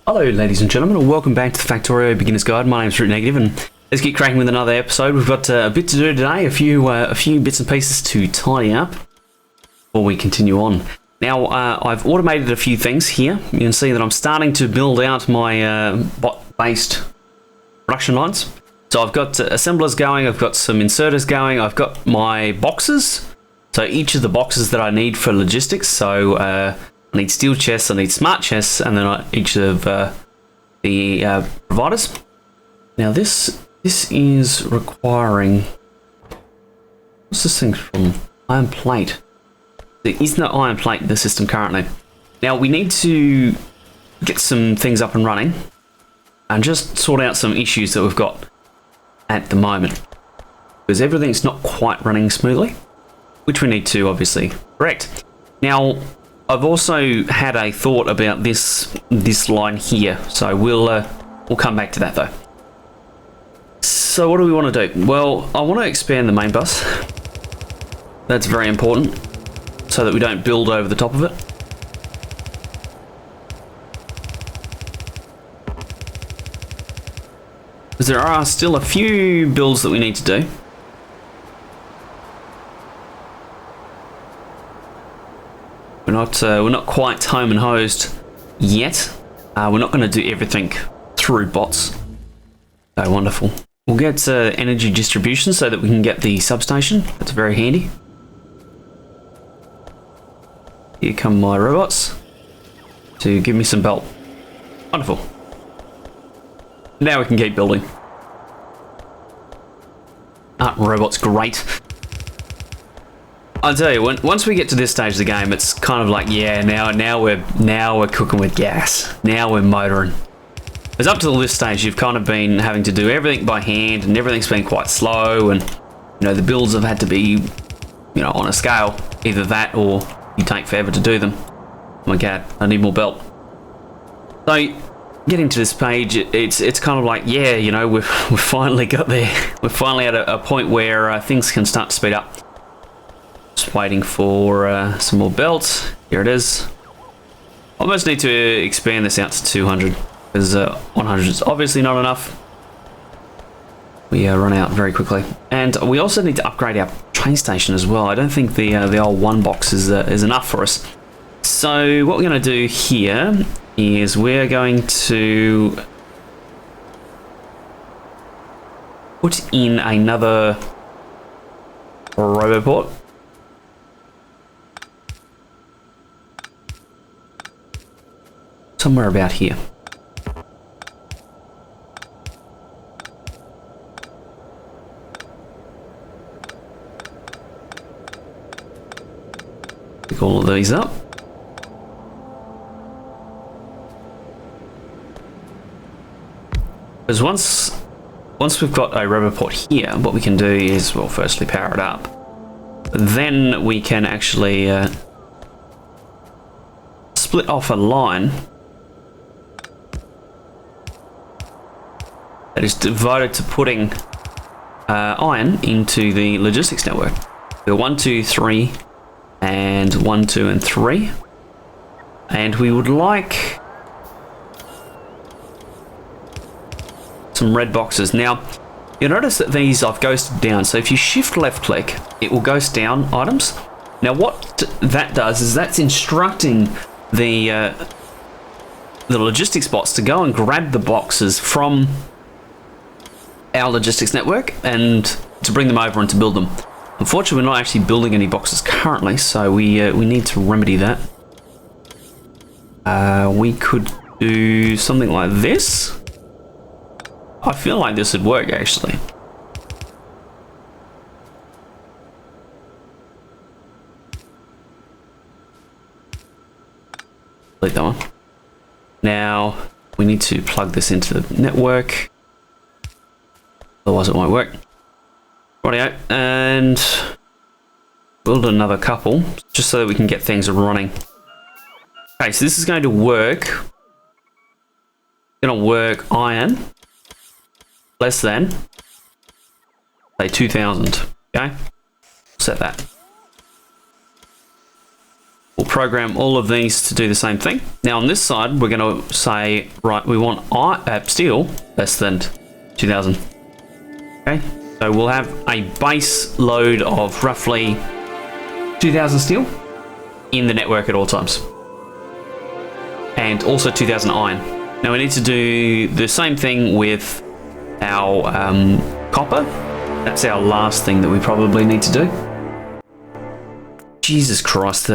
Hello ladies and gentlemen, and welcome back to the Factorio Beginner's Guide. My name's Root Negative, and let's get cracking with another episode. We've got a bit to do today, a few bits and pieces to tidy up before we continue on. Now, I've automated a few things here. You can see that I'm starting to build out my bot-based production lines. So I've got assemblers going, I've got some inserters going, I've got my boxes. So each of the boxes that I need for logistics. So I need steel chests, I need smart chests, and then each of the providers. Now this is requiring, what's this thing from? Iron plate. There is no iron plate in the system currently. Now we need to get some things up and running and just sort out some issues that we've got at the moment, because everything's not quite running smoothly, which we need to obviously correct. Now, I've also had a thought about this line here, so we'll come back to that though. So what do we want to do? Well, I want to expand the main bus. That's very important, so that we don't build over the top of it. Because there are still a few builds that we need to do. We're not quite home and hosed yet. We're not going to do everything through bots. Oh, wonderful. We'll get energy distribution so that we can get the substation. That's very handy. Here come my robots to give me some belt. Wonderful. Now we can keep building. Robots, great. I'll tell you, once we get to this stage of the game, it's kind of like, yeah, now we're cooking with gas. Now we're motoring. Because up to this stage, you've kind of been having to do everything by hand, and everything's been quite slow, and the builds have had to be, on a scale. Either that, or you take forever to do them. Oh my god, I need more belt. So, getting to this page, it's kind of like, yeah, we've finally got there. We're finally at a point where things can start to speed up. Just waiting for some more belts. Here it is. Almost need to expand this out to 200, because 100 is obviously not enough. We run out very quickly, and we also need to upgrade our train station as well. I don't think the old one box is enough for us. So what we're going to do here is we're going to put in another roboport. Somewhere about here. Pick all of these up. Because once we've got a roboport here, what we can do is, well, firstly power it up. Then we can actually split off a line that is devoted to putting iron into the logistics network. We're 1, 2, 3, and 1, 2, and 3. And we would like some red boxes. Now, you'll notice that these I've ghosted down. So if you shift left click, it will ghost down items. Now what that does is that's instructing the logistics bots to go and grab the boxes from our logistics network and to bring them over and to build them. Unfortunately, we're not actually building any boxes currently, so we need to remedy that. We could do something like this. I feel like this would work actually. Delete that one. Now we need to plug this into the network. Otherwise it won't work. Rightio, and build another couple, just so that we can get things running. Okay, so this is going to work. Gonna work iron less than, say, 2,000. Okay, set that. We'll program all of these to do the same thing. Now on this side, we're going to say, right, we want steel less than 2000. Okay, so we'll have a base load of roughly 2000 steel in the network at all times. And also 2000 iron. Now we need to do the same thing with our copper. That's our last thing that we probably need to do. Jesus Christ.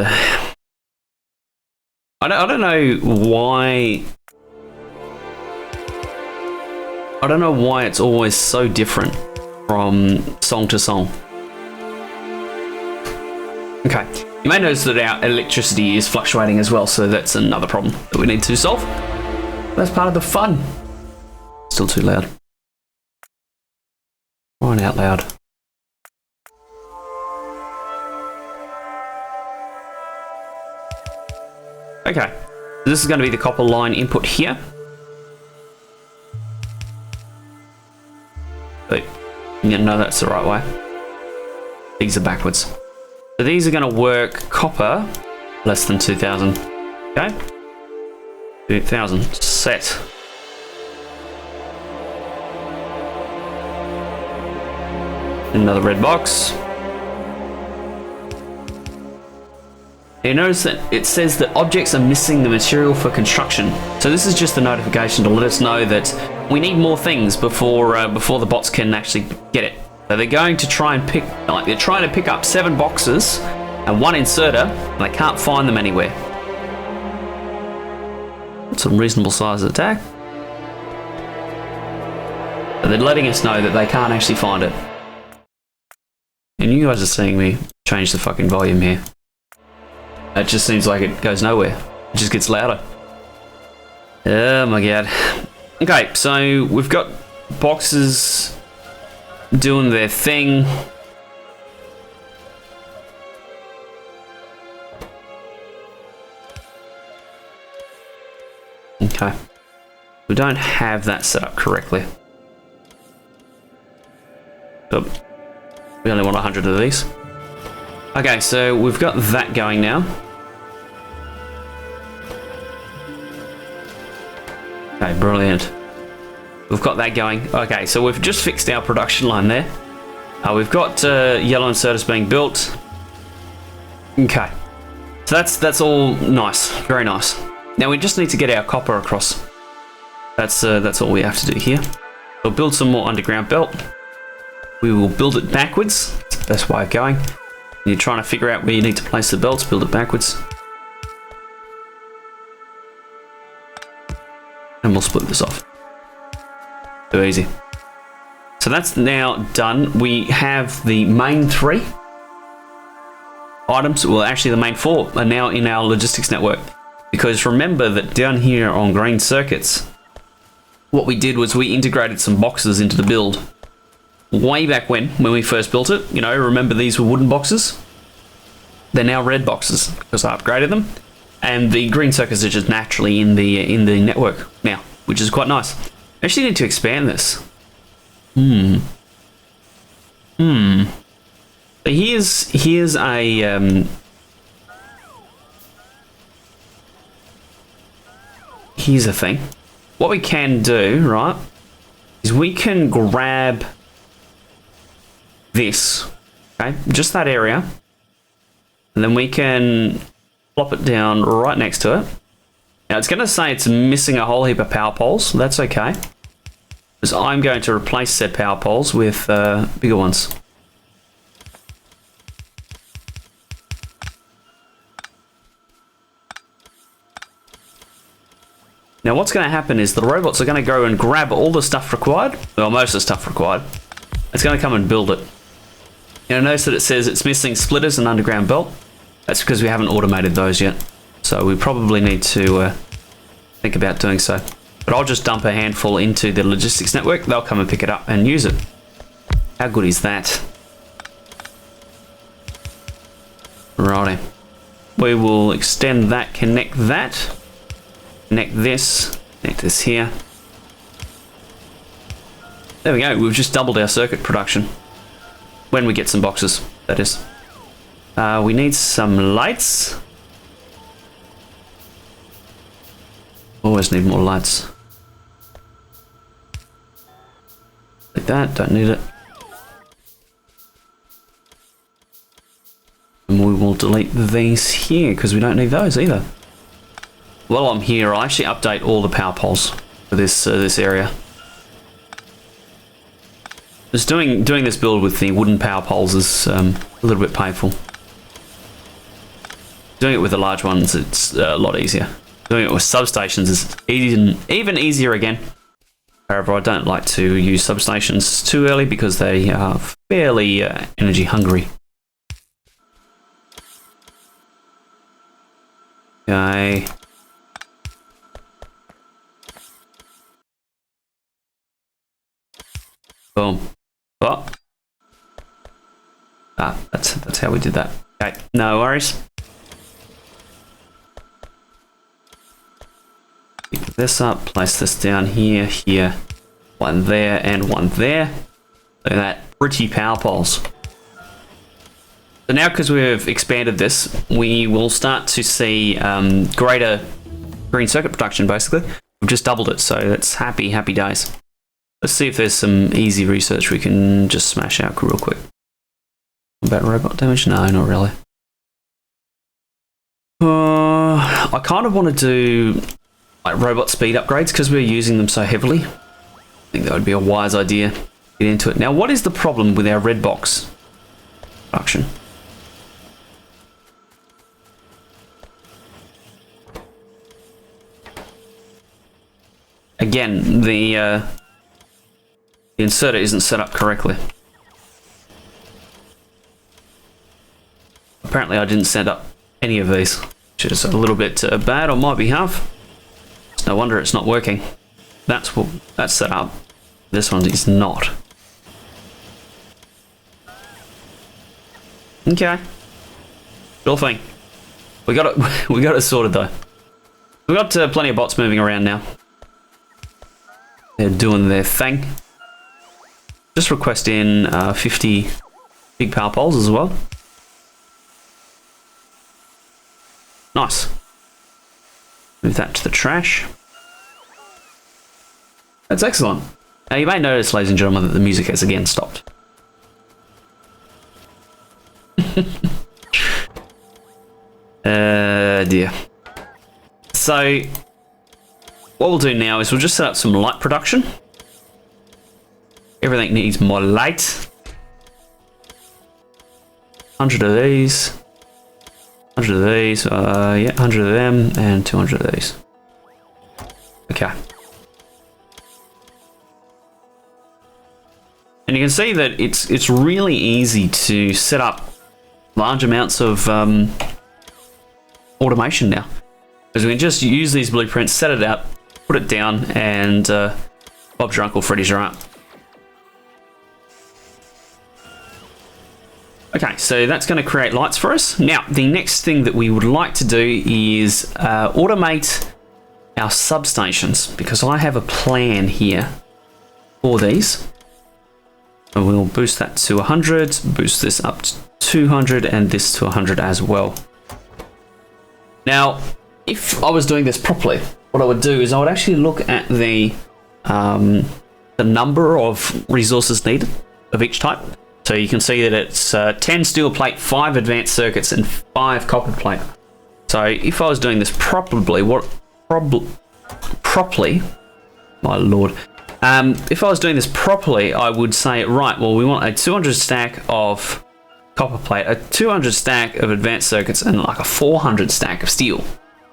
I don't know why... I don't know why it's always so different from song to song. Okay. You may notice that our electricity is fluctuating as well, so that's another problem that we need to solve. That's part of the fun. Still too loud. Crying out loud. Okay, so this is going to be the copper line input here. But you know that's the right way. These are backwards. So these are going to work copper less than 2000. Okay, 2000 set. Another red box. You notice that it says that objects are missing the material for construction. So this is just a notification to let us know that we need more things before the bots can actually get it. So they're going to try and they're trying to pick up 7 boxes and 1 inserter, and they can't find them anywhere. That's a reasonable size attack. But they're letting us know that they can't actually find it. And you guys are seeing me change the fucking volume here. It just seems like it goes nowhere. It just gets louder. Oh my god. Okay, so we've got boxes doing their thing. Okay. We don't have that set up correctly. But we only want 100 of these. Okay, so we've got that going now. Okay, brilliant. We've got that going. Okay, so we've just fixed our production line there. We've got yellow inserters being built. Okay, so that's all nice, very nice. Now we just need to get our copper across. That's all we have to do here. We'll build some more underground belt. We will build it backwards. It's the best way of going. You're trying to figure out where you need to place the belts, build it backwards. And we'll split this off. Too easy. So that's now done. We have the main 3 items, well actually the main 4 are now in our logistics network. Because remember that down here on green circuits, what we did was we integrated some boxes into the build. Way back when we first built it, you know, remember these were wooden boxes? They're now red boxes because I upgraded them, and the green circuits are just naturally in the network now, which is quite nice. I actually need to expand this. So here's a here's a thing. What we can do, right, is we can grab this, okay, just that area, and then we can plop it down right next to it. Now it's going to say it's missing a whole heap of power poles. That's okay, because I'm going to replace said power poles with bigger ones. Now what's going to happen is the robots are going to go and grab all the stuff required, well most of the stuff required. It's going to come and build it. Now notice that it says it's missing splitters and underground belt. That's because we haven't automated those yet. So we probably need to think about doing so. But I'll just dump a handful into the logistics network. They'll come and pick it up and use it. How good is that? Righty. We will extend that, connect this here. There we go, we've just doubled our circuit production. When we get some boxes, that is. We need some lights. Always need more lights. Like that, don't need it. And we will delete these here because we don't need those either. While I'm here, I'll actually update all the power poles for this this area. Just doing this build with the wooden power poles is a little bit painful. Doing it with the large ones, it's a lot easier. Doing it with substations is even easier again. However, I don't like to use substations too early because they are fairly energy hungry. Okay. Boom. Oh. Ah, that's how we did that. Okay, no worries. Pick this up, place this down here, here, one there, and one there. Look at that, pretty power poles. So now, because we've expanded this, we will start to see greater green circuit production, basically. We've just doubled it, so that's happy days. Let's see if there's some easy research we can just smash out real quick. About robot damage? No, not really. I kind of want to do like robot speed upgrades because we're using them so heavily. I think that would be a wise idea. Get into it. Now, what is the problem with our red box production? Again, the inserter isn't set up correctly. Apparently I didn't set up any of these, which is a little bit bad on my behalf. It's no wonder it's not working. That's set up. This one is not. Okay. Sure thing. We got it sorted though. We've got plenty of bots moving around now. They're doing their thing. Just request in 50 big power poles as well. Nice. Move that to the trash. That's excellent. Now you may notice, ladies and gentlemen, that the music has again stopped. Dear. So, what we'll do now is we'll just set up some light production. Everything needs more light. 100 of these. 100 of these. Yeah, 100 of them, and 200 of these. Okay. And you can see that it's really easy to set up large amounts of automation now. Because we can just use these blueprints, set it out, put it down, and Bob's your uncle, Freddy's your aunt. Okay, so that's going to create lights for us. Now, the next thing that we would like to do is automate our substations, because I have a plan here for these. And we'll boost that to 100, boost this up to 200, and this to 100 as well. Now, if I was doing this properly, what I would do is I would actually look at the number of resources needed of each type. So you can see that it's 10 steel plate, 5 advanced circuits, and 5 copper plate. So if I was doing this properly, my lord, if I was doing this properly, I would say, right, well, we want a 200 stack of copper plate, a 200 stack of advanced circuits, and like a 400 stack of steel.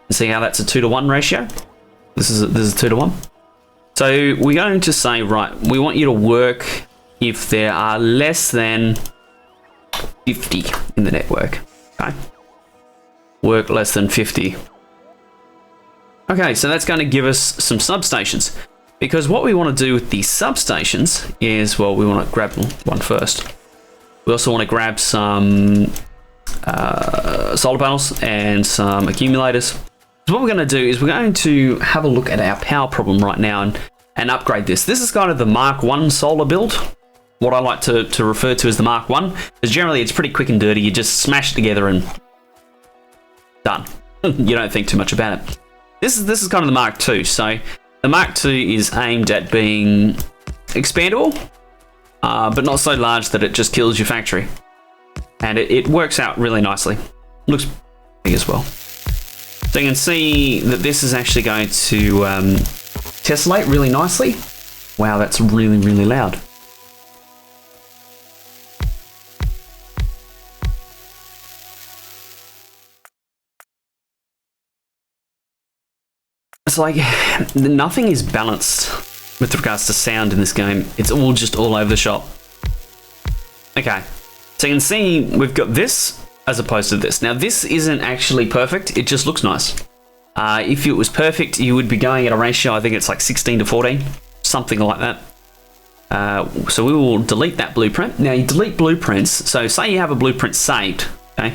And see how that's a 2-to-1 ratio? This is a 2-to-1. So we're going to say, right, we want you to work if there are less than 50 in the network. Okay. Work less than 50. Okay, so that's going to give us some substations. Because what we want to do with these substations is, well, we want to grab one first. We also want to grab some solar panels and some accumulators. So what we're going to do is we're going to have a look at our power problem right now and upgrade this. This is kind of the Mark 1 solar build. What I like to refer to as the Mark 1. Because generally it's pretty quick and dirty. You just smash it together and done. You don't think too much about it. This is kind of the Mark II. So the Mark II is aimed at being expandable, but not so large that it just kills your factory. And it works out really nicely. Looks big as well. So you can see that this is actually going to tessellate really nicely. Wow, that's really, really loud. It's like nothing is balanced with regards to sound in this game. It's all just all over the shop. Okay, so you can see we've got this as opposed to this. Now this isn't actually perfect, it just looks nice. If it was perfect, you would be going at a ratio, I think it's like 16 to 14, something like that. So we will delete that blueprint. Now you delete blueprints, so say you have a blueprint saved, okay?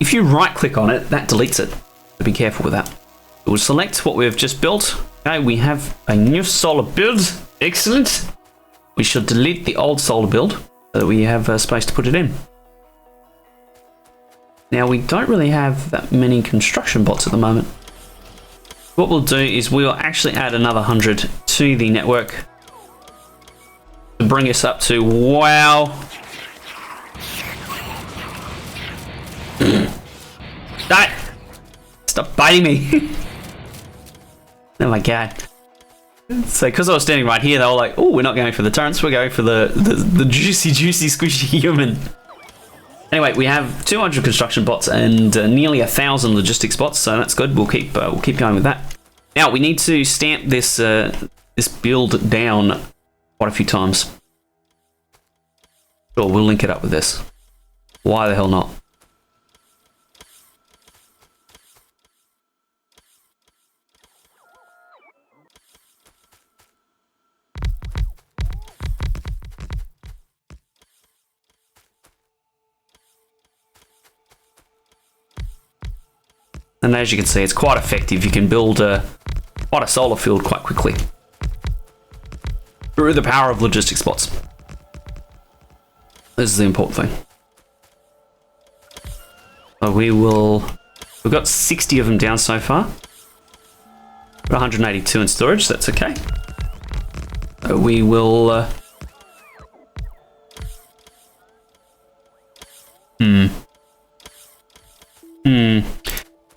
If you right click on it, that deletes it. So be careful with that. We'll select what we've just built. Okay, we have a new solar build. Excellent. We should delete the old solar build so that we have space to put it in. Now we don't really have that many construction bots at the moment. What we'll do is we'll actually add another 100 to the network to bring us up to, wow. Stop biting me. Oh my god. So because I was standing right here, they were like, oh, we're not going for the turrets, we're going for the juicy, squishy human. Anyway, we have 200 construction bots and nearly 1,000 logistics bots, so that's good. We'll keep going with that. Now we need to stamp this this build down quite a few times. Sure, we'll link it up with this. Why the hell not? And as you can see, it's quite effective. You can build quite a solar field quite quickly through the power of logistics bots. This is the important thing. So we've got 60 of them down so far. Got 182 in storage, that's okay. So we will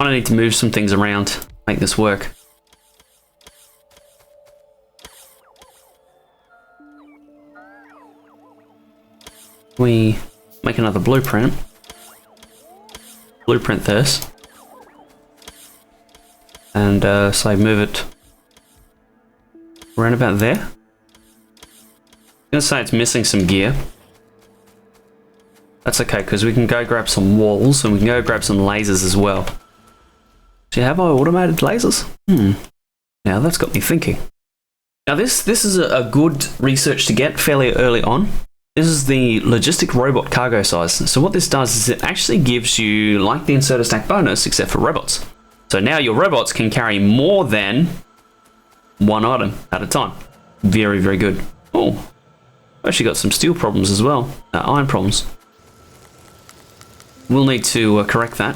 I need to move some things around to make this work. We make another blueprint. Blueprint this. And say move it around about there. I'm gonna say it's missing some gear. That's okay, because we can go grab some walls and we can go grab some lasers as well. Do you have our automated lasers? Now that's got me thinking. Now this is a good research to get fairly early on. This is the logistic robot cargo size. So what this does is it actually gives you like the inserter stack bonus, except for robots. So now your robots can carry more than one item at a time. Very, very good. Oh, actually got some steel problems as well. Iron problems. We'll need to correct that.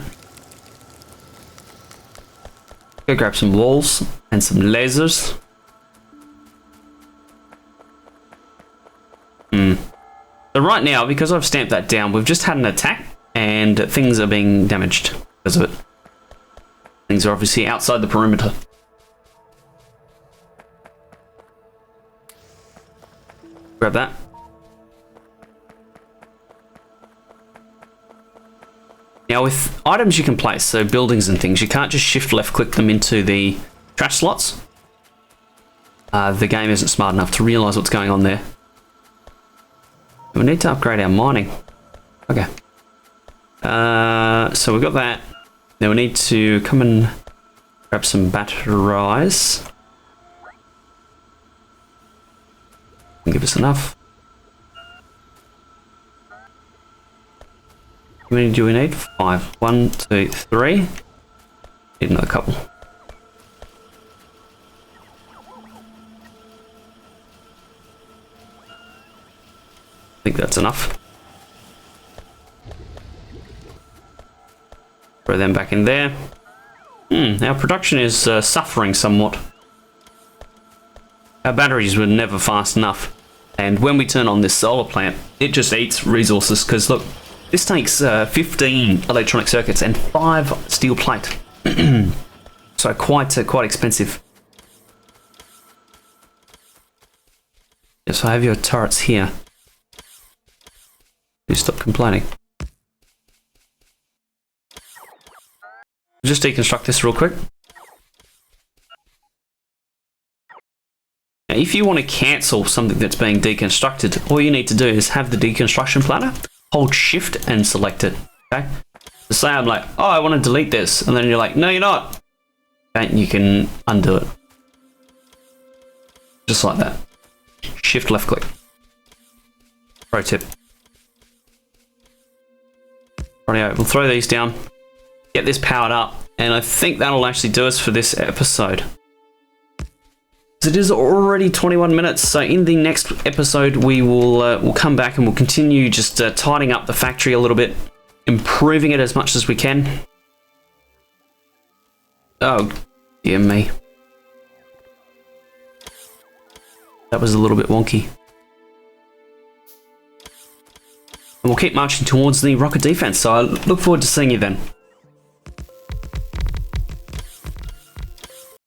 Go grab some walls and some lasers. So right now, because I've stamped that down, we've just had an attack and things are being damaged because of it. Things are obviously outside the perimeter. Grab that. Now with items you can place, so buildings and things, you can't just shift left click them into the trash slots. The game isn't smart enough to realise what's going on there. We need to upgrade our mining. Okay. So we've got that. Now we need to come and grab some batteries. Give us enough. How many do we need? 5. 1, 2, 3. Need another couple. I think that's enough. Throw them back in there. Our production is suffering somewhat. Our batteries were never fast enough. And when we turn on this solar plant, it just eats resources. Because look, this takes 15 electronic circuits and 5 steel plate. So quite expensive. Yes, I have your turrets here. Please stop complaining. Just deconstruct this real quick. Now, if you want to cancel something that's being deconstructed, all you need to do is have the deconstruction planner, hold shift and select it. Okay? So say I'm like, oh, I want to delete this, and then you're like, no, you're not. Okay, and you can undo it. Just like that. Shift left click. Pro tip. Rightio, we'll throw these down, get this powered up, and I think that'll actually do us for this episode. It is already 21 minutes, so in the next episode we will we'll come back and we'll continue just tidying up the factory a little bit, improving it as much as we can. Oh, dear me. That was a little bit wonky. And we'll keep marching towards the rocket defense, so I look forward to seeing you then.